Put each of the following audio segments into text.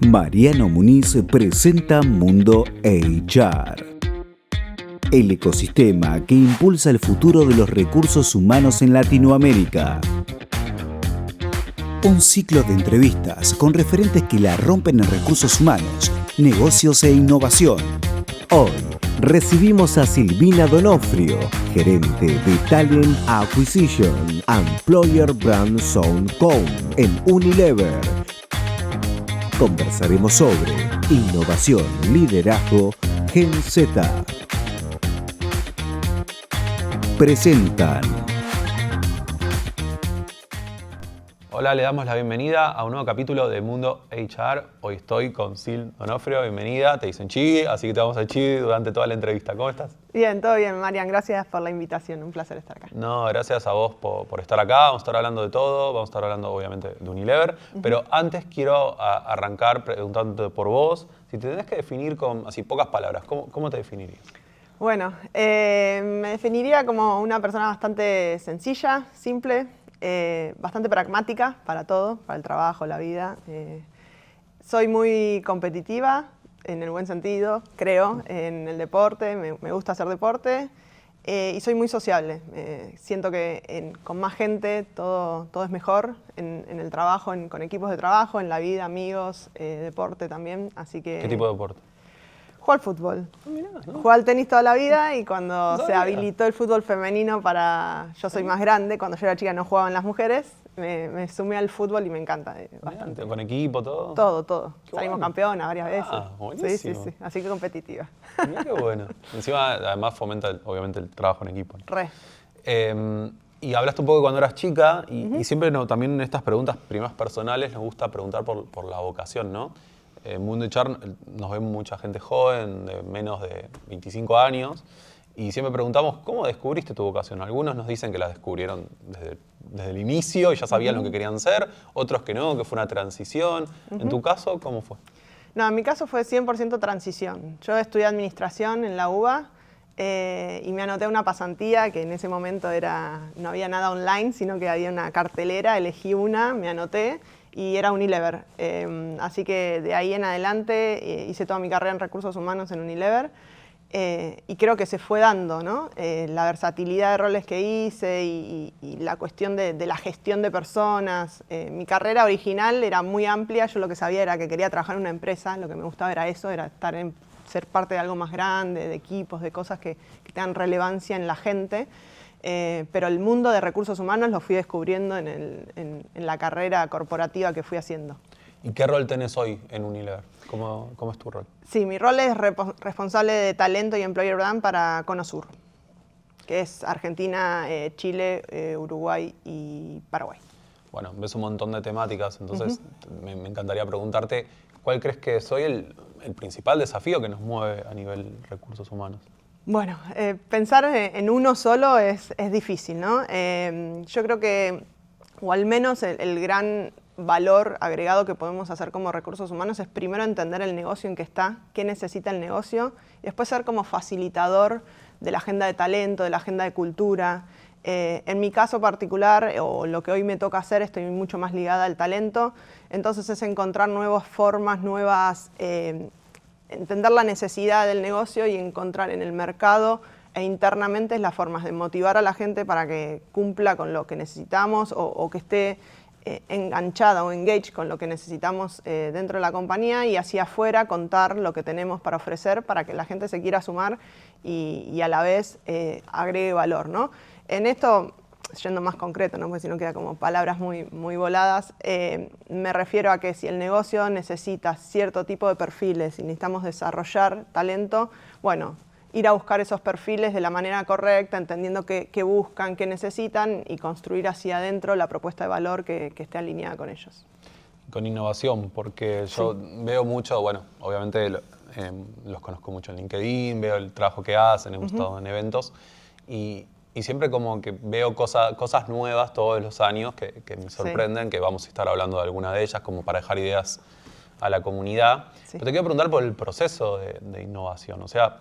Mariano Muniz presenta Mundo HR, el ecosistema que impulsa el futuro de los recursos humanos en Latinoamérica. Un ciclo de entrevistas con referentes que la rompen en recursos humanos, negocios e innovación. Hoy recibimos a Silvina Donofrio, gerente de Talent Acquisition and Employer Brand Zone Com en Unilever. Conversaremos sobre innovación, liderazgo, Gen Z. Presentan. Hola, le damos la bienvenida a un nuevo capítulo de Mundo HR. Hoy estoy con Sil Donofrio, bienvenida. Te dicen Chibi, así que te vamos a Chibi durante toda la entrevista. ¿Cómo estás? Bien, todo bien, Marian. Gracias por la invitación. Un placer estar acá. No, gracias a vos por estar acá. Vamos a estar hablando de todo. Vamos a estar hablando, obviamente, de Unilever. Pero antes quiero arrancar preguntándote por vos. Si te tenés que definir con así pocas palabras, ¿cómo te definirías? Bueno, me definiría como una persona bastante sencilla, simple, bastante pragmática para todo, para el trabajo, la vida. Soy muy competitiva, en el buen sentido, creo, en el deporte, me gusta hacer deporte y soy muy sociable. Siento que con más gente todo es mejor en el trabajo, con equipos de trabajo, en la vida, amigos, deporte también. Así que, ¿Qué tipo de deporte? Juego al fútbol. Mirá, ¿no? Jugué al tenis toda la vida y cuando No se sabía. habilitó el fútbol femenino yo soy más grande, cuando yo era chica no jugaban las mujeres, me sumé al fútbol y me me bastante. ¿Con equipo, todo? Todo. Qué Salimos bueno. campeonas varias veces. Buenísimo. Sí. Así que competitiva. Mirá qué bueno. Encima, además, fomenta, obviamente, el trabajo en equipo. Re. Y hablaste un poco de cuando eras chica y siempre también en estas preguntas primas personales nos gusta preguntar por la vocación, ¿no? En Mundo HR nos ve mucha gente joven, de menos de 25 años, y siempre preguntamos, ¿cómo descubriste tu vocación? Algunos nos dicen que la descubrieron desde el inicio y ya sabían lo que querían ser, otros que no, que fue una transición. En tu caso, ¿cómo fue? No, en mi caso fue 100% transición. Yo estudié administración en la UBA y me anoté a una pasantía que en ese momento no había nada online, sino que había una cartelera, elegí una, me anoté y era Unilever. Así que de ahí en adelante hice toda mi carrera en recursos humanos en Unilever y creo que se fue dando, ¿no? La versatilidad de roles que hice y la cuestión de la gestión de personas. Mi carrera original era muy amplia, yo lo que sabía era que quería trabajar en una empresa, lo que me gustaba era eso, era ser parte de algo más grande, de equipos, de cosas que tengan relevancia en la gente. Pero el mundo de recursos humanos lo fui descubriendo en la carrera corporativa que fui haciendo. ¿Y qué rol tenés hoy en Unilever? ¿Cómo es tu rol? Sí, mi rol es responsable de talento y employer brand para Conosur, que es Argentina, Chile, Uruguay y Paraguay. Bueno, ves un montón de temáticas, entonces me encantaría preguntarte, ¿cuál crees que soy el principal desafío que nos mueve a nivel recursos humanos? Bueno, pensar en uno solo es difícil, ¿no? Yo creo que, o al menos el gran valor agregado que podemos hacer como recursos humanos es primero entender el negocio en que está, qué necesita el negocio, y después ser como facilitador de la agenda de talento, de la agenda de cultura. En mi caso particular, o lo que hoy me toca hacer, estoy mucho más ligada al talento, entonces es encontrar nuevas formas, entender la necesidad del negocio y encontrar en el mercado e internamente las formas de motivar a la gente para que cumpla con lo que necesitamos o que esté enganchada o engaged con lo que necesitamos dentro de la compañía y hacia afuera contar lo que tenemos para ofrecer para que la gente se quiera sumar y a la vez agregue valor, ¿no? En esto, yendo más concreto, ¿no? Porque si no queda como palabras muy voladas, me refiero a que si el negocio necesita cierto tipo de perfiles y necesitamos desarrollar talento, bueno, ir a buscar esos perfiles de la manera correcta, entendiendo qué buscan, qué necesitan y construir hacia adentro la propuesta de valor que esté alineada con ellos. Con innovación, porque yo veo mucho, bueno, obviamente los conozco mucho en LinkedIn, veo el trabajo que hacen, hemos estado en eventos y siempre como que veo cosas nuevas todos los años que me sorprenden, que vamos a estar hablando de alguna de ellas como para dejar ideas a la comunidad. Pero te quiero preguntar por el proceso de innovación, o sea,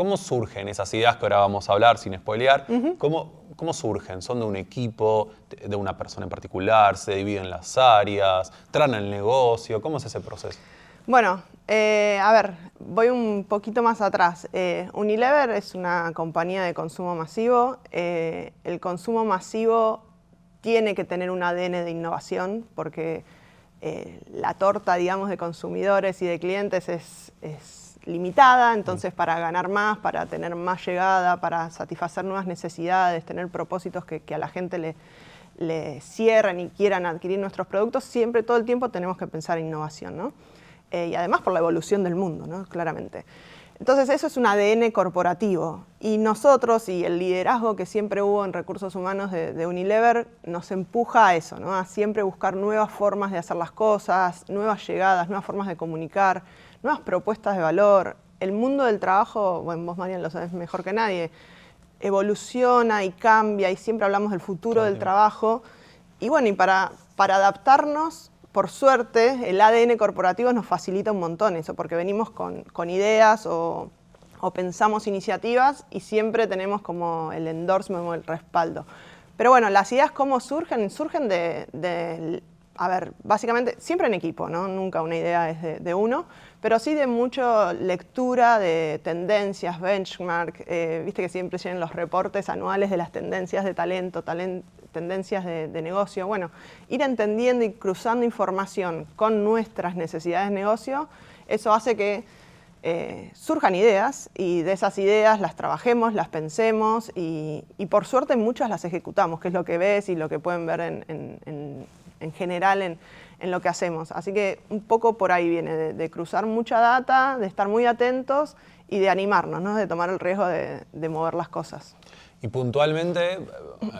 ¿Cómo surgen esas ideas que ahora vamos a hablar sin spoilear? ¿Cómo surgen? ¿Son de un equipo, de una persona en particular? ¿Se dividen las áreas? ¿Traen el negocio? ¿Cómo es ese proceso? Bueno, a ver, voy un poquito más atrás. Unilever es una compañía de consumo masivo. El consumo masivo tiene que tener un ADN de innovación porque la torta, digamos, de consumidores y de clientes es limitada, entonces para ganar más, para tener más llegada, para satisfacer nuevas necesidades, tener propósitos que a la gente le cierren y quieran adquirir nuestros productos, siempre, todo el tiempo tenemos que pensar en innovación, ¿no? Y además por la evolución del mundo, ¿no? Claramente. Entonces eso es un ADN corporativo y nosotros y el liderazgo que siempre hubo en recursos humanos de Unilever nos empuja a eso, ¿no? A siempre buscar nuevas formas de hacer las cosas, nuevas llegadas, nuevas formas de comunicar, nuevas propuestas de valor. El mundo del trabajo, bueno, vos Marian lo sabés mejor que nadie, evoluciona y cambia y siempre hablamos del futuro del trabajo y bueno, y para adaptarnos, por suerte, el ADN corporativo nos facilita un montón eso, porque venimos con ideas o pensamos iniciativas y siempre tenemos como el endorsement o el respaldo. Pero bueno, las ideas cómo surgen, a ver, básicamente, siempre en equipo, ¿no? Nunca una idea es de uno, pero sí de mucha lectura de tendencias, benchmark, viste que siempre llegan los reportes anuales de las tendencias de talento, tendencias de negocio. Bueno, ir entendiendo y cruzando información con nuestras necesidades de negocio, eso hace que surjan ideas y de esas ideas las trabajemos, las pensemos y por suerte muchas las ejecutamos, que es lo que ves y lo que pueden ver en general en lo que hacemos. Así que un poco por ahí viene, de cruzar mucha data, de estar muy atentos y de animarnos, ¿no? De tomar el riesgo de mover las cosas. Y puntualmente,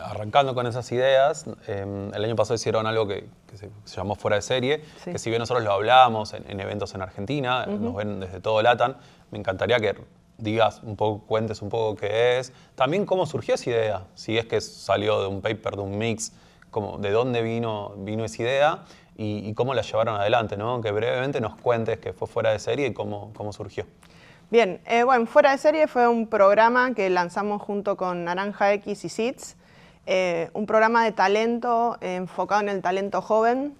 arrancando con esas ideas, el año pasado hicieron algo que se llamó Fuera de Serie, que si bien nosotros lo hablábamos en eventos en Argentina, nos ven desde todo LATAM, me encantaría que digas un poco, cuentes un poco qué es, también cómo surgió esa idea, si es que salió de un paper, de un mix, de dónde vino esa idea y cómo la llevaron adelante, ¿no? Que brevemente nos cuentes qué fue Fuera de Serie y cómo surgió. Bien, bueno, Fuera de Serie fue un programa que lanzamos junto con Naranja X y Seeds, un programa de talento enfocado en el talento joven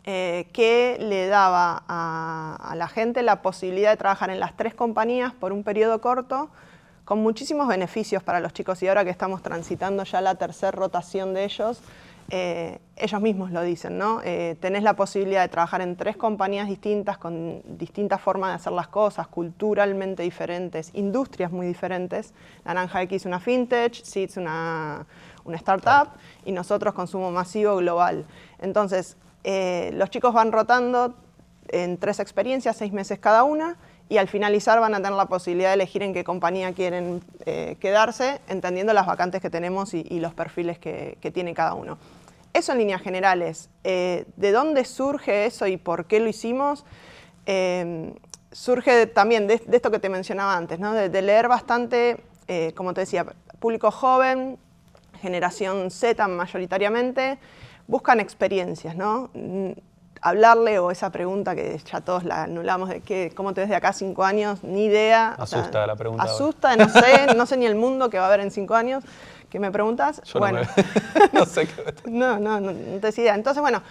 que le daba a la gente la posibilidad de trabajar en las 3 compañías por un periodo corto con muchísimos beneficios para los chicos y ahora que estamos transitando ya la 3ª rotación de ellos, ellos mismos lo dicen, ¿no? Tenés la posibilidad de trabajar en 3 compañías distintas, con distintas formas de hacer las cosas, culturalmente diferentes, industrias muy diferentes. Naranja X una fintech, Seeds una startup y nosotros consumo masivo global. Entonces, los chicos van rotando en 3 experiencias, 6 meses cada una, y al finalizar van a tener la posibilidad de elegir en qué compañía quieren quedarse, entendiendo las vacantes que tenemos y los perfiles que tiene cada uno. Eso en líneas generales. ¿De dónde surge eso y por qué lo hicimos? Surge también de esto que te mencionaba antes, ¿no? de leer bastante, como te decía, público joven, generación Z mayoritariamente, buscan experiencias, ¿no? Hablarle o esa pregunta que ya todos la anulamos de ¿cómo te ves de acá a 5 años? Ni idea. Asusta la pregunta. Asusta, no sé ni el mundo que va a haber en 5 años. ¿Qué me preguntas? Yo bueno, no sé qué. No te decía. Entonces, bueno,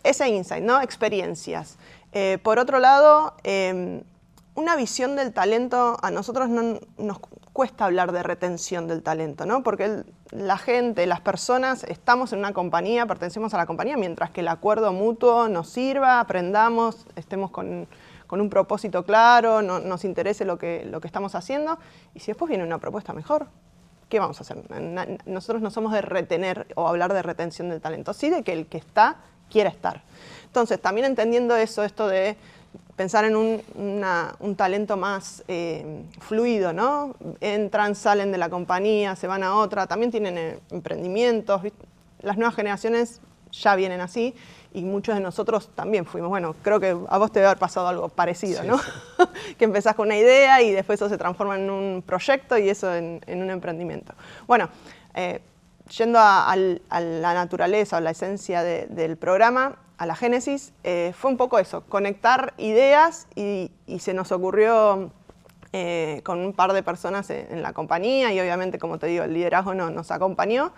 ese insight, ¿no? Experiencias. Por otro lado, una visión del talento, a nosotros no nos cuesta hablar de retención del talento, ¿no? Porque la gente, las personas, estamos en una compañía, pertenecemos a la compañía, mientras que el acuerdo mutuo nos sirva, aprendamos, estemos con un propósito claro, nos interese lo que estamos haciendo, y si después viene una propuesta mejor, ¿qué vamos a hacer? Nosotros no somos de retener o hablar de retención del talento, sí de que el que está quiera estar. Entonces, también entendiendo eso, esto de pensar en un talento más fluido, ¿no? Entran, salen de la compañía, se van a otra, también tienen emprendimientos, ¿viste? Las nuevas generaciones ya vienen así y muchos de nosotros también fuimos. Bueno, creo que a vos te debe haber pasado algo parecido, sí, ¿no? Sí. Que empezás con una idea y después eso se transforma en un proyecto y eso en un emprendimiento. Bueno, yendo a la naturaleza o la esencia del programa, a la génesis, fue un poco eso, conectar ideas y se nos ocurrió con un par de personas en la compañía y obviamente, como te digo, el liderazgo nos acompañó.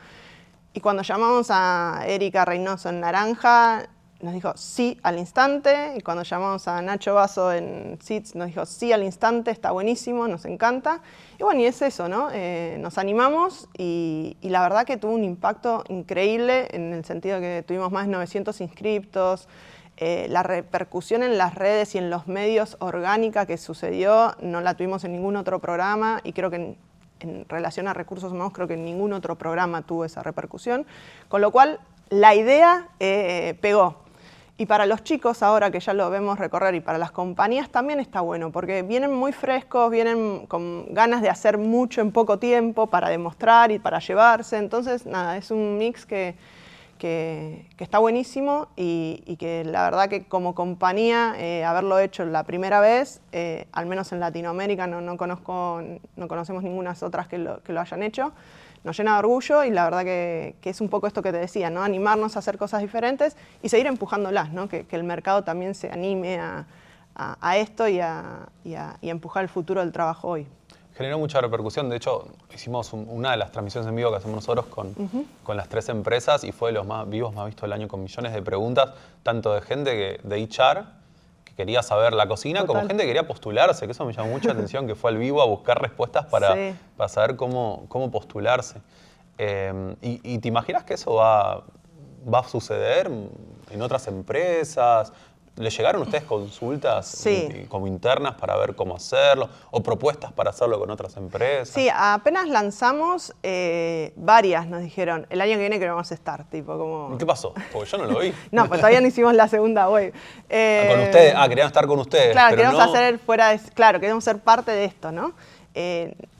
Y cuando llamamos a Erika Reynoso en Naranja, nos dijo sí al instante. Y cuando llamamos a Nacho Basso en Seeds, nos dijo sí al instante, está buenísimo, nos encanta. Y bueno, y es eso, ¿no? Nos animamos y la verdad que tuvo un impacto increíble en el sentido de que tuvimos más de 900 inscriptos. La repercusión en las redes y en los medios orgánica que sucedió no la tuvimos en ningún otro programa y creo que en relación a recursos humanos creo que ningún otro programa tuvo esa repercusión, con lo cual la idea pegó. Y para los chicos ahora que ya lo vemos recorrer y para las compañías también está bueno porque vienen muy frescos, vienen con ganas de hacer mucho en poco tiempo para demostrar y para llevarse, entonces nada, es un mix que está buenísimo y que la verdad que como compañía haberlo hecho la primera vez, al menos en Latinoamérica no conocemos ninguna otras que lo hayan hecho, nos llena de orgullo y la verdad que es un poco esto que te decía, ¿no? Animarnos a hacer cosas diferentes y seguir empujándolas, ¿no? Que el mercado también se anime a esto y a empujar el futuro del trabajo hoy. Generó mucha repercusión. De hecho, hicimos una de las transmisiones en vivo que hacemos nosotros con las 3 empresas y fue de los más vivos, más vistos del año, con millones de preguntas, tanto de gente de HR, que quería saber la cocina, Total. como gente que quería postularse, que eso me llamó mucha atención, que fue al vivo a buscar respuestas para saber cómo postularse. ¿Y te imaginas que eso va a suceder en otras empresas? ¿Le llegaron a ustedes consultas como internas para ver cómo hacerlo? ¿O propuestas para hacerlo con otras empresas? Sí, apenas lanzamos, varias nos dijeron, el año que viene queremos estar, tipo como... ¿Y qué pasó? Porque yo no lo vi. No, pues todavía no hicimos la segunda wave. ¿Con ustedes? Querían estar con ustedes, claro, pero queremos no... hacer claro, queremos ser parte de esto, ¿no?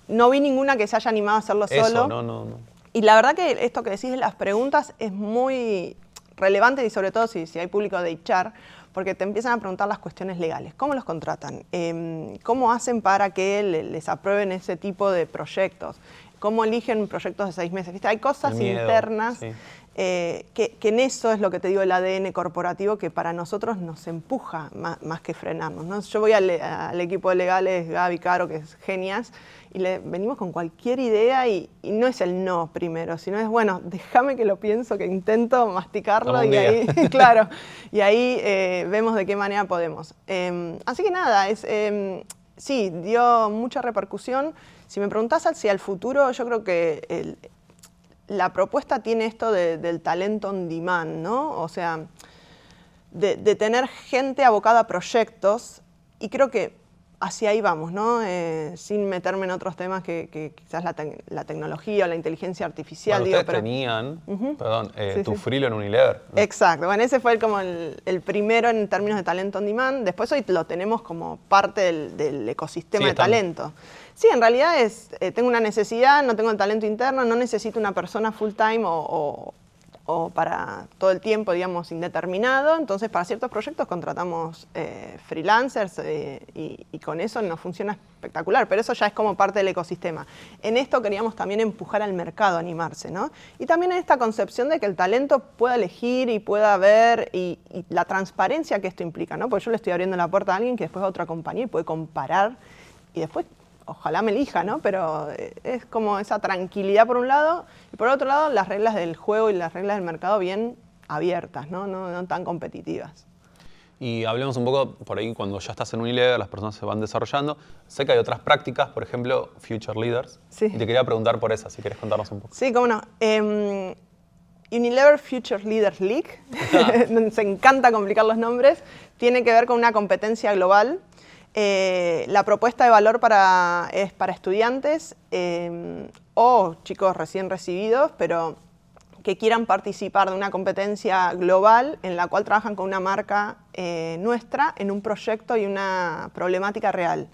No vi ninguna que se haya animado a hacerlo Eso, solo. no. Y la verdad que esto que decís de las preguntas es muy relevante y sobre todo si hay público de HR, porque te empiezan a preguntar las cuestiones legales. ¿Cómo los contratan? ¿Cómo hacen para que les aprueben ese tipo de proyectos? ¿Cómo eligen proyectos de 6 meses? ¿Viste? Hay cosas internas que en eso es lo que te digo, el ADN corporativo, que para nosotros nos empuja más que frenarnos, ¿no? Yo voy al equipo de legales, Gaby, Caro, que es genias, y venimos con cualquier idea y no es el no primero, sino es, bueno, déjame que lo pienso, que intento masticarlo y ahí, claro, y ahí vemos de qué manera podemos. Así que nada, sí, dio mucha repercusión. Si me preguntás hacia el futuro, yo creo que la propuesta tiene esto del talento on demand, ¿no? O sea, de tener gente abocada a proyectos y creo que hacia ahí vamos, ¿no? Sin meterme en otros temas que quizás la tecnología o la inteligencia artificial. Bueno, ustedes tenían, Tufrilo en Unilever, ¿no? Exacto, bueno, ese fue como el primero en términos de talento on demand. Después hoy lo tenemos como parte del ecosistema de talento. Sí, en realidad tengo una necesidad, no tengo el talento interno, no necesito una persona full time o para todo el tiempo, digamos, indeterminado. Entonces, para ciertos proyectos contratamos freelancers y con eso nos funciona espectacular, pero eso ya es como parte del ecosistema. En esto queríamos también empujar al mercado a animarse, ¿no? Y también en esta concepción de que el talento pueda elegir y pueda ver y la transparencia que esto implica, ¿no? Porque yo le estoy abriendo la puerta a alguien que después va a otra compañía y puede comparar y después ojalá me elija, ¿no? Pero es como esa tranquilidad por un lado y por otro lado las reglas del juego y las reglas del mercado bien abiertas, ¿no? No tan competitivas. Y hablemos un poco por ahí cuando ya estás en Unilever, las personas se van desarrollando. Sé que hay otras prácticas, por ejemplo, Future Leaders. Sí. Y te quería preguntar por esas, si querés contarnos un poco. Sí, cómo no. Unilever Future Leaders League, nos encanta complicar los nombres, tiene que ver con una competencia global. La propuesta de valor es para estudiantes o chicos recién recibidos, pero que quieran participar de una competencia global en la cual trabajan con una marca nuestra en un proyecto y una problemática real.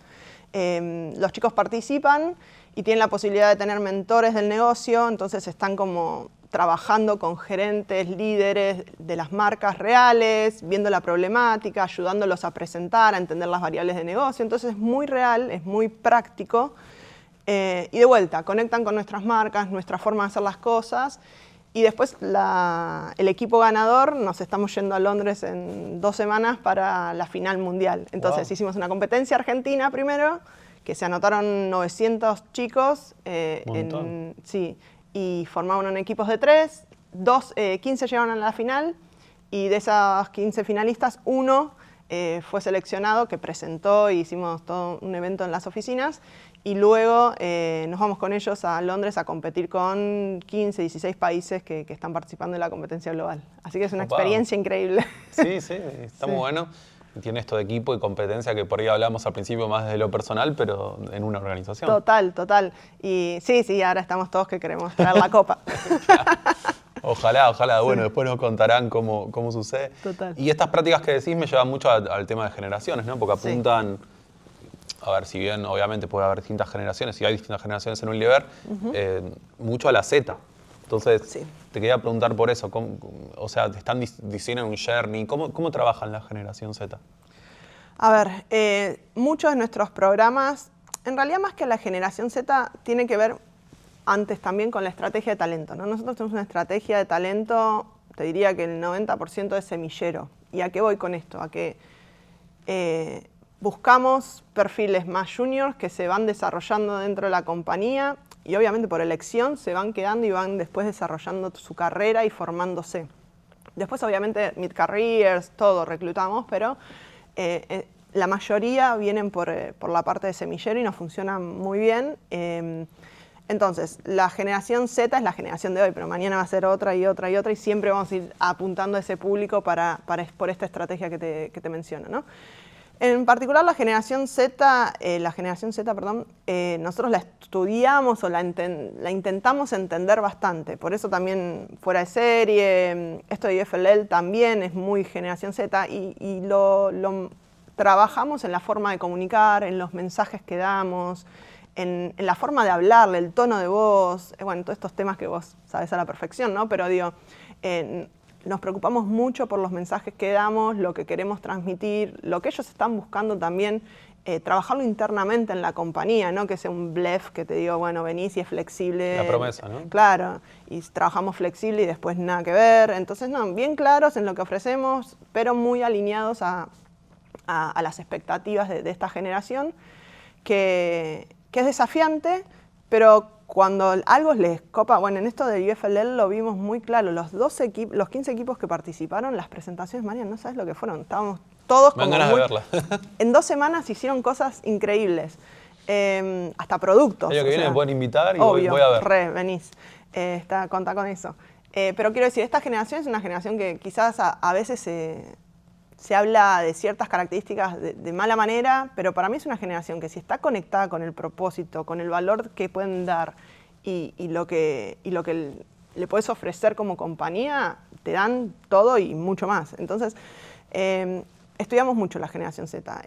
Los chicos participan y tienen la posibilidad de tener mentores del negocio, entonces están como trabajando con gerentes, líderes de las marcas reales, viendo la problemática, ayudándolos a presentar, a entender las variables de negocio. Entonces es muy real, es muy práctico. Y de vuelta, conectan con nuestras marcas, nuestra forma de hacer las cosas. Y después el equipo ganador, nos estamos yendo a Londres en 2 semanas para la final mundial. Entonces hicimos una competencia argentina primero, que se anotaron 900 chicos Montón. y formaban en equipos de 3, 15 llegaron a la final y de esas 15 finalistas, uno fue seleccionado, que presentó y hicimos todo un evento en las oficinas y luego nos vamos con ellos a Londres a competir con 15, 16 países que están participando en la competencia global. Así que es una experiencia increíble. Sí, está muy bueno. Tiene esto de equipo y competencia que por ahí hablamos al principio más de lo personal, pero en una organización. Total. Y sí, ahora estamos todos que queremos traer la copa. Ojalá. Bueno, después nos contarán cómo sucede. Total. Y estas prácticas que decís me llevan mucho al tema de generaciones, ¿no? Porque apuntan, a ver, si bien obviamente puede haber distintas generaciones y hay distintas generaciones en Unilever, mucho a la Z. Entonces, te quería preguntar por eso, o sea, te están diciendo un journey, ¿cómo trabajan la generación Z? A ver, muchos de nuestros programas, en realidad más que la generación Z, tiene que ver antes también con la estrategia de talento, ¿no? Nosotros tenemos una estrategia de talento, te diría que el 90% es semillero. ¿Y a qué voy con esto? A que buscamos perfiles más juniors que se van desarrollando dentro de la compañía y obviamente por elección se van quedando y van después desarrollando su carrera y formándose. Después obviamente mid-careers, todo reclutamos, pero la mayoría vienen por la parte de semillero y nos funciona muy bien. Entonces, la generación Z es la generación de hoy, pero mañana va a ser otra y siempre vamos a ir apuntando a ese público por esta estrategia que te menciono, ¿no? En particular la generación Z, nosotros la estudiamos o la intentamos entender bastante, por eso también Fuera de Serie, esto de IFLL también es muy generación Z y lo trabajamos en la forma de comunicar, en los mensajes que damos, en la forma de hablarle, el tono de voz, bueno, todos estos temas que vos sabés a la perfección, ¿no? Pero digo, nos preocupamos mucho por los mensajes que damos, lo que queremos transmitir, lo que ellos están buscando también, trabajarlo internamente en la compañía, no que sea un bluff que te digo, bueno, venís y es flexible. La promesa, ¿no? Claro, y trabajamos flexible y después nada que ver. Entonces, no, bien claros en lo que ofrecemos, pero muy alineados a las expectativas de esta generación, que es desafiante, pero cuando algo les copa, bueno, en esto de UFLL lo vimos muy claro, los 15 equipos que participaron, las presentaciones, Marian, no sabes lo que fueron, estábamos todos como ganas de verla. En 2 semanas hicieron cosas increíbles, hasta productos. El año que viene me pueden invitar y obvio, voy a ver. Venís, contá con eso. Pero quiero decir, esta generación es una generación que quizás a veces se habla de ciertas características de mala manera, pero para mí es una generación que si está conectada con el propósito, con el valor que pueden dar y lo que le puedes ofrecer como compañía, te dan todo y mucho más. Entonces, estudiamos mucho la generación Z.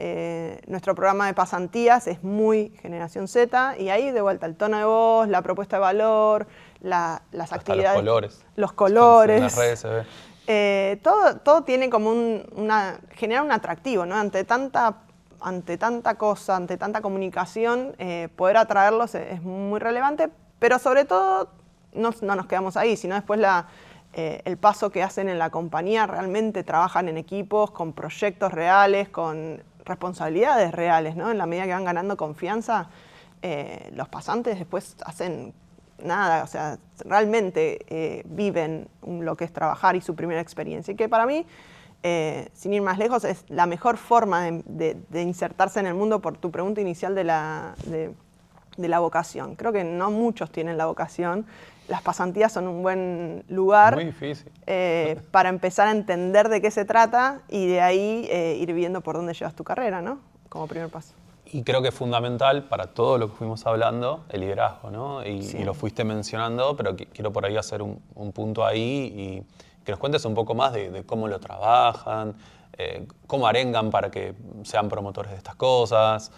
Nuestro programa de pasantías es muy generación Z y ahí de vuelta el tono de voz, la propuesta de valor, las hasta actividades. Los colores. En las redes se ve. Todo tiene como genera un atractivo, ¿no? Ante tanta cosa, ante tanta comunicación, poder atraerlos es muy relevante, pero sobre todo no nos quedamos ahí, sino después el paso que hacen en la compañía, realmente trabajan en equipos, con proyectos reales, con responsabilidades reales, ¿no? En la medida que van ganando confianza, los pasantes después hacen nada, o sea, realmente viven lo que es trabajar y su primera experiencia. Y que para mí, sin ir más lejos, es la mejor forma de insertarse en el mundo por tu pregunta inicial de la vocación. Creo que no muchos tienen la vocación. Las pasantías son un buen lugar. Muy difícil. Para empezar a entender de qué se trata y de ahí ir viendo por dónde llevas tu carrera, ¿no? Como primer paso. Y creo que es fundamental para todo lo que fuimos hablando, el liderazgo, ¿no? Y lo fuiste mencionando, pero quiero por ahí hacer un punto ahí y que nos cuentes un poco más de cómo lo trabajan, cómo arengan para que sean promotores de estas cosas.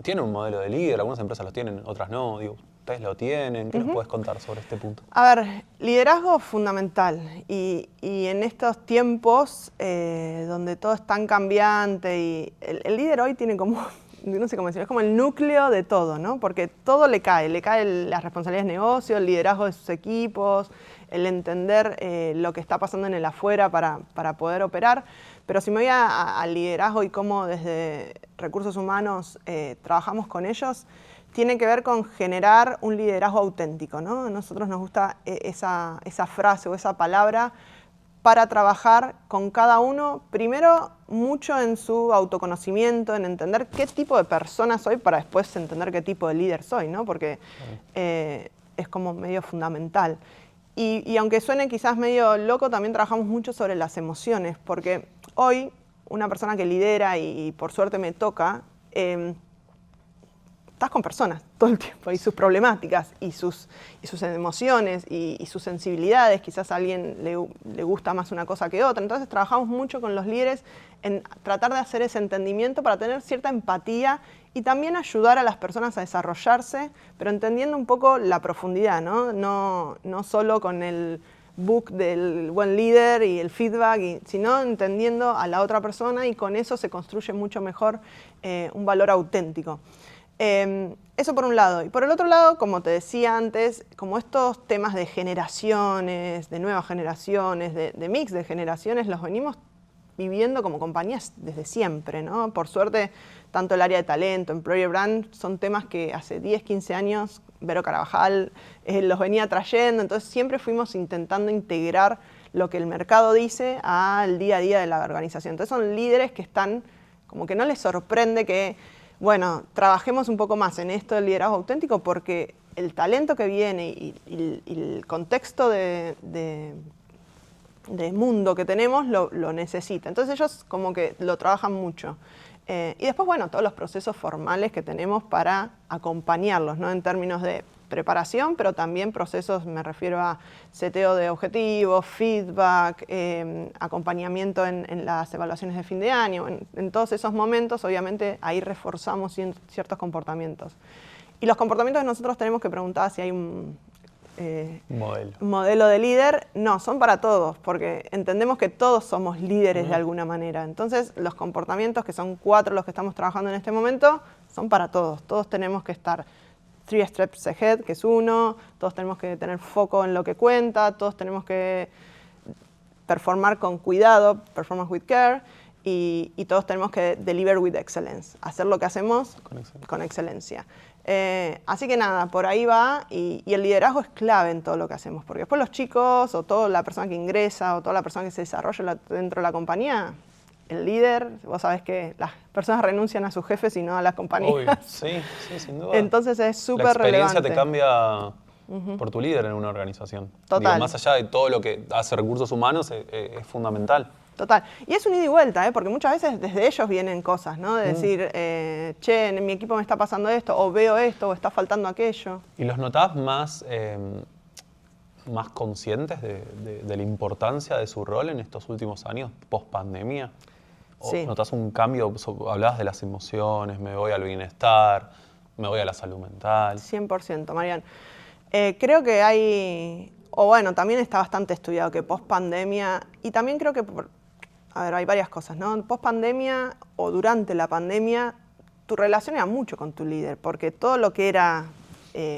¿Tienen un modelo de líder? Algunas empresas lo tienen, otras no. Digo, ¿ustedes lo tienen? ¿Qué nos puedes contar sobre este punto? A ver, liderazgo fundamental. Y en estos tiempos donde todo es tan cambiante y el líder hoy tiene como... no sé cómo decirlo, es como el núcleo de todo, ¿no? Porque todo le cae las responsabilidades de negocio, el liderazgo de sus equipos, el entender lo que está pasando en el afuera para poder operar. Pero si me voy al liderazgo y cómo desde recursos humanos trabajamos con ellos, tiene que ver con generar un liderazgo auténtico, ¿no? A nosotros nos gusta esa frase o esa palabra para trabajar con cada uno, primero mucho en su autoconocimiento, en entender qué tipo de persona soy para después entender qué tipo de líder soy, ¿no? Porque es como medio fundamental. Y aunque suene quizás medio loco, también trabajamos mucho sobre las emociones, porque hoy una persona que lidera, y por suerte me toca, estás con personas todo el tiempo y sus problemáticas y sus emociones y sus sensibilidades. Quizás a alguien le gusta más una cosa que otra. Entonces trabajamos mucho con los líderes en tratar de hacer ese entendimiento para tener cierta empatía y también ayudar a las personas a desarrollarse, pero entendiendo un poco la profundidad, ¿no? No solo con el book del buen líder y el feedback, sino entendiendo a la otra persona, y con eso se construye mucho mejor un valor auténtico. Eso por un lado. Y por el otro lado, como te decía antes, como estos temas de generaciones, de nuevas generaciones, de mix de generaciones, los venimos viviendo como compañías desde siempre, ¿no? Por suerte, tanto el área de talento, employer brand, son temas que hace 10, 15 años Vero Carabajal los venía trayendo, entonces siempre fuimos intentando integrar lo que el mercado dice al día a día de la organización. Entonces son líderes que están, como que no les sorprende que, bueno, trabajemos un poco más en esto del liderazgo auténtico, porque el talento que viene y el contexto de mundo que tenemos lo necesita. Entonces ellos como que lo trabajan mucho. Y después, bueno, todos los procesos formales que tenemos para acompañarlos, ¿no? En términos de preparación, pero también procesos, me refiero a seteo de objetivos, feedback, acompañamiento en las evaluaciones de fin de año. En todos esos momentos, obviamente, ahí reforzamos ciertos comportamientos. Y los comportamientos que nosotros tenemos que preguntar si hay un modelo de líder, no, son para todos, porque entendemos que todos somos líderes de alguna manera. Entonces, los comportamientos, que son 4 los que estamos trabajando en este momento, son para todos. Todos tenemos que estar 3 steps ahead, que es 1, todos tenemos que tener foco en lo que cuenta, todos tenemos que performar con cuidado, performance with care, y todos tenemos que deliver with excellence, hacer lo que hacemos con excelencia. Así que nada, por ahí va, y el liderazgo es clave en todo lo que hacemos, porque después los chicos, o toda la persona que ingresa, o toda la persona que se desarrolla dentro de la compañía, el líder, vos sabés que las personas renuncian a sus jefes y no a las compañías. Obvio. Sí, sin duda. Entonces es súper relevante. La experiencia te cambia por tu líder en una organización. Total. Digo, más allá de todo lo que hace recursos humanos, es fundamental. Total. Y es un ida y vuelta, porque muchas veces desde ellos vienen cosas, ¿no? De decir, che, en mi equipo me está pasando esto, o veo esto, o está faltando aquello. ¿Y los notás más conscientes de la importancia de su rol en estos últimos años, post pandemia? Sí. ¿Notás un cambio? Hablabas de las emociones, me voy al bienestar, me voy a la salud mental. 100%, Marian. Creo que hay, o bueno, también está bastante estudiado que post pandemia, y también creo que, hay varias cosas, ¿no? Post pandemia o durante la pandemia, tu relación era mucho con tu líder, porque todo lo que era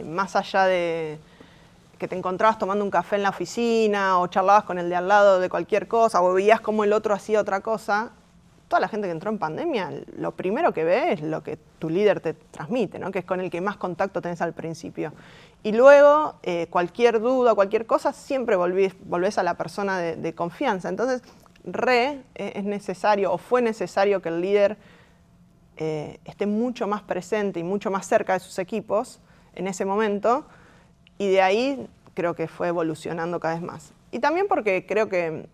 más allá de que te encontrabas tomando un café en la oficina, o charlabas con el de al lado de cualquier cosa, o veías cómo el otro hacía otra cosa, toda la gente que entró en pandemia, lo primero que ve es lo que tu líder te transmite, ¿no? Que es con el que más contacto tenés al principio. Y luego, cualquier duda, cualquier cosa, siempre volvés a la persona de confianza. Entonces, es necesario, o fue necesario, que el líder esté mucho más presente y mucho más cerca de sus equipos en ese momento, y de ahí creo que fue evolucionando cada vez más. Y también porque creo que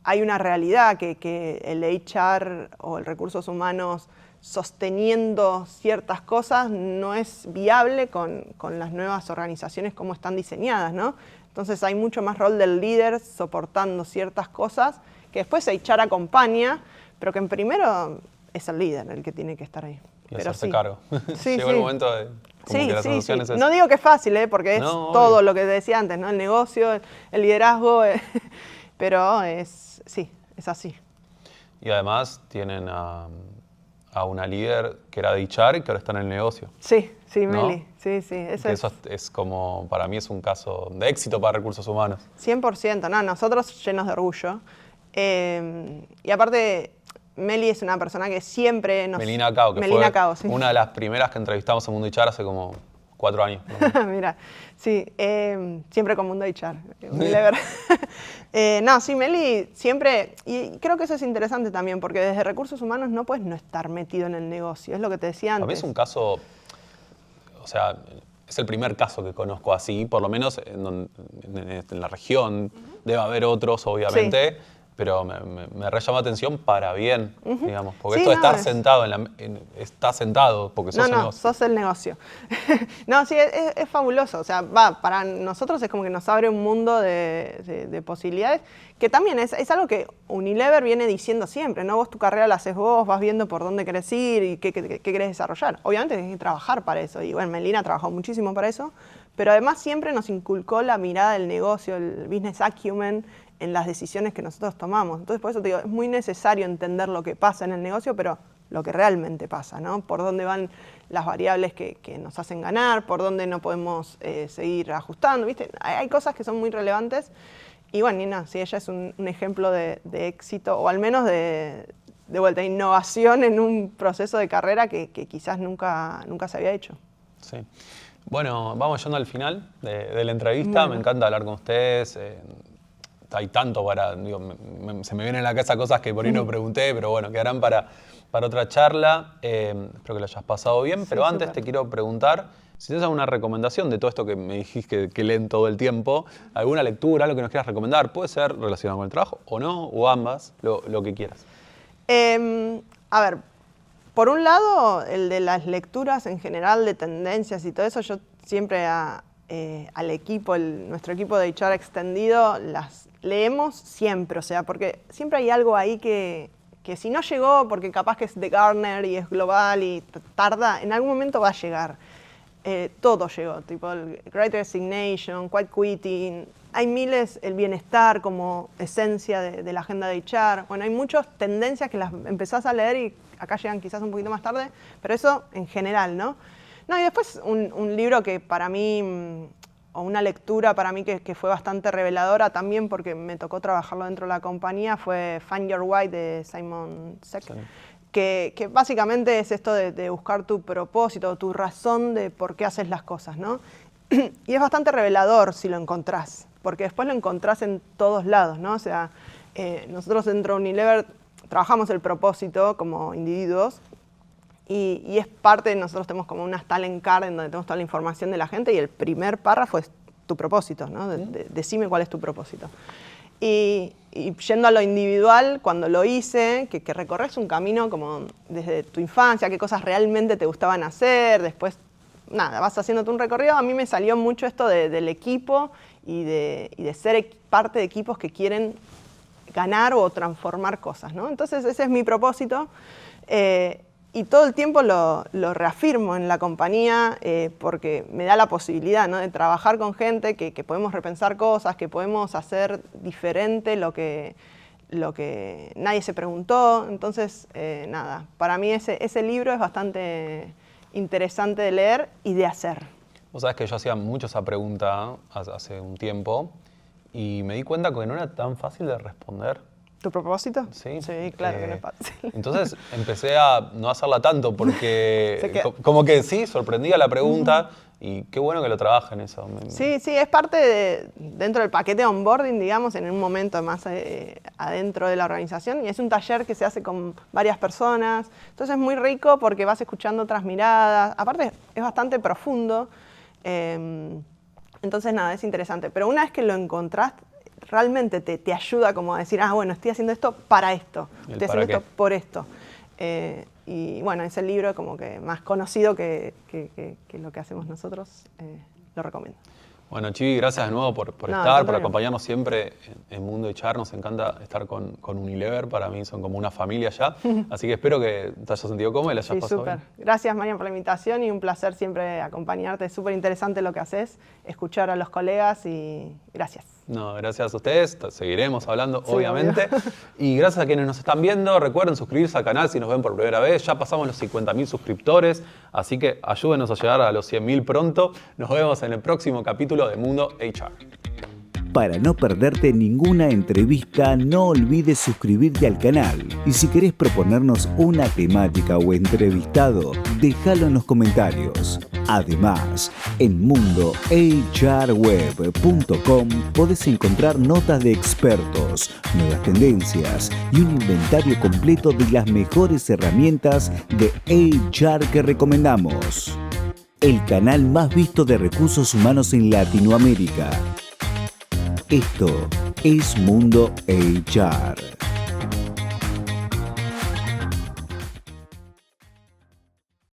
hay una realidad que el HR o el recursos humanos sosteniendo ciertas cosas no es viable con las nuevas organizaciones como están diseñadas, ¿no? Entonces hay mucho más rol del líder soportando ciertas cosas, que después HR acompaña, pero que en primero es el líder el que tiene que estar ahí. Y pero hacerse cargo. Sí, Llegó el momento de que las soluciones es... No digo que es fácil, porque es todo lo que te decía antes, ¿no? El negocio, el liderazgo, pero es así. Y además tienen a una líder que era de HR y que ahora está en el negocio. Sí, ¿no? Meli. Sí. Eso es como, para mí es un caso de éxito para recursos humanos. 100%, no, nosotros llenos de orgullo. Y aparte, Meli es una persona que siempre nos... Melina Cao, que Melina fue Cao, sí. una de las primeras que entrevistamos en Mundo HR hace como 4 años. Mira, sí, siempre con Mundo HR. Unilever. No, sí, Meli siempre, y creo que eso es interesante también, porque desde recursos humanos no puedes no estar metido en el negocio, es lo que te decía antes. A mí es un caso, o sea, es el primer caso que conozco así, por lo menos en la región. Debe haber otros, obviamente. Sí. Pero me re llama atención para bien, digamos. Porque sí, esto de estar sentado, está sentado porque sos el negocio. Sos el negocio. No, sí, es fabuloso. O sea, para nosotros es como que nos abre un mundo de posibilidades, que también es algo que Unilever viene diciendo siempre, ¿no? Vos tu carrera la haces vos, vas viendo por dónde querés ir y qué querés desarrollar. Obviamente tienes que trabajar para eso. Y bueno, Melina trabajó muchísimo para eso, pero además siempre nos inculcó la mirada del negocio, el business acumen, en las decisiones que nosotros tomamos. Entonces, por eso te digo, es muy necesario entender lo que pasa en el negocio, pero lo que realmente pasa, ¿no? Por dónde van las variables que nos hacen ganar, por dónde no podemos seguir ajustando, ¿viste? Hay cosas que son muy relevantes. Y bueno, Nina, sí, ella es un ejemplo de éxito, o al menos de vuelta, innovación en un proceso de carrera que quizás nunca se había hecho. Sí. Bueno, vamos yendo al final de la entrevista. Me encanta hablar con ustedes. Hay tanto para, se me vienen a la cabeza cosas que por ahí no pregunté, pero bueno, quedarán para otra charla. Espero que lo hayas pasado bien, pero antes te quiero preguntar si tienes alguna recomendación de todo esto que me dijiste que leen todo el tiempo, alguna lectura, algo que nos quieras recomendar. Puede ser relacionado con el trabajo o no, o ambas, lo que quieras. A ver, por un lado, el de las lecturas en general de tendencias y todo eso, yo siempre al equipo, nuestro equipo de HR extendido, las leemos siempre, o sea, porque siempre hay algo ahí que si no llegó, porque capaz que es de Gartner y es global y tarda, en algún momento va a llegar. Todo llegó, tipo el Great Resignation, Quiet Quitting, hay miles, el bienestar como esencia de la agenda de HR. Bueno, hay muchas tendencias que las empezás a leer y acá llegan quizás un poquito más tarde, pero eso en general, ¿no? No, y después un libro que para mí, o una lectura para mí que fue bastante reveladora también porque me tocó trabajarlo dentro de la compañía, fue Find Your Why de Simon Sinek, sí. que básicamente es esto de buscar tu propósito, tu razón de por qué haces las cosas, ¿no? Y es bastante revelador si lo encontrás, porque después lo encontrás en todos lados, ¿no? O sea, nosotros dentro de Unilever trabajamos el propósito como individuos, y es parte, nosotros tenemos como unas talent card en donde tenemos toda la información de la gente y el primer párrafo es tu propósito, ¿no? Decime cuál es tu propósito. Y yendo a lo individual, cuando lo hice, que recorres un camino como desde tu infancia, qué cosas realmente te gustaban hacer, después, nada, vas haciéndote un recorrido. A mí me salió mucho esto del equipo y de ser parte de equipos que quieren ganar o transformar cosas, ¿no? Entonces ese es mi propósito. Y todo el tiempo lo reafirmo en la compañía porque me da la posibilidad, ¿no? De trabajar con gente que podemos repensar cosas, que podemos hacer diferente lo que nadie se preguntó. Entonces, nada, para mí ese libro es bastante interesante de leer y de hacer. Vos sabés que yo hacía mucho esa pregunta hace un tiempo y me di cuenta que no era tan fácil de responder. ¿Tu propósito? Sí. Sí, claro que no es fácil. Entonces empecé a no hacerla tanto porque como que sí, sorprendía la pregunta y qué bueno que lo trabajen eso. Sí, es parte dentro del paquete de onboarding, digamos, en un momento más adentro de la organización y es un taller que se hace con varias personas. Entonces es muy rico porque vas escuchando otras miradas. Aparte es bastante profundo. Entonces nada, es interesante. Pero una vez que lo encontrás, realmente te ayuda como a decir, bueno, estoy haciendo esto para esto, estoy haciendo esto por esto. Y bueno, ese libro como que más conocido que lo que hacemos nosotros, lo recomiendo. Bueno, Chivi, gracias de nuevo por estar, por acompañarnos siempre en Mundo HR. Nos encanta estar con Unilever, para mí son como una familia ya. Así que espero que te hayas sentido cómodo y le hayas pasado bien. Gracias, Marian, por la invitación y un placer siempre acompañarte. Es súper interesante lo que haces, escuchar a los colegas y gracias. No, gracias a ustedes, seguiremos hablando, sí, obviamente. Y gracias a quienes nos están viendo, recuerden suscribirse al canal si nos ven por primera vez. Ya pasamos los 50.000 suscriptores, así que ayúdenos a llegar a los 100.000 pronto. Nos vemos en el próximo capítulo de Mundo HR. Para no perderte ninguna entrevista, no olvides suscribirte al canal. Y si querés proponernos una temática o entrevistado, déjalo en los comentarios. Además, en mundohrweb.com podés encontrar notas de expertos, nuevas tendencias y un inventario completo de las mejores herramientas de HR que recomendamos. El canal más visto de recursos humanos en Latinoamérica. Esto es Mundo HR.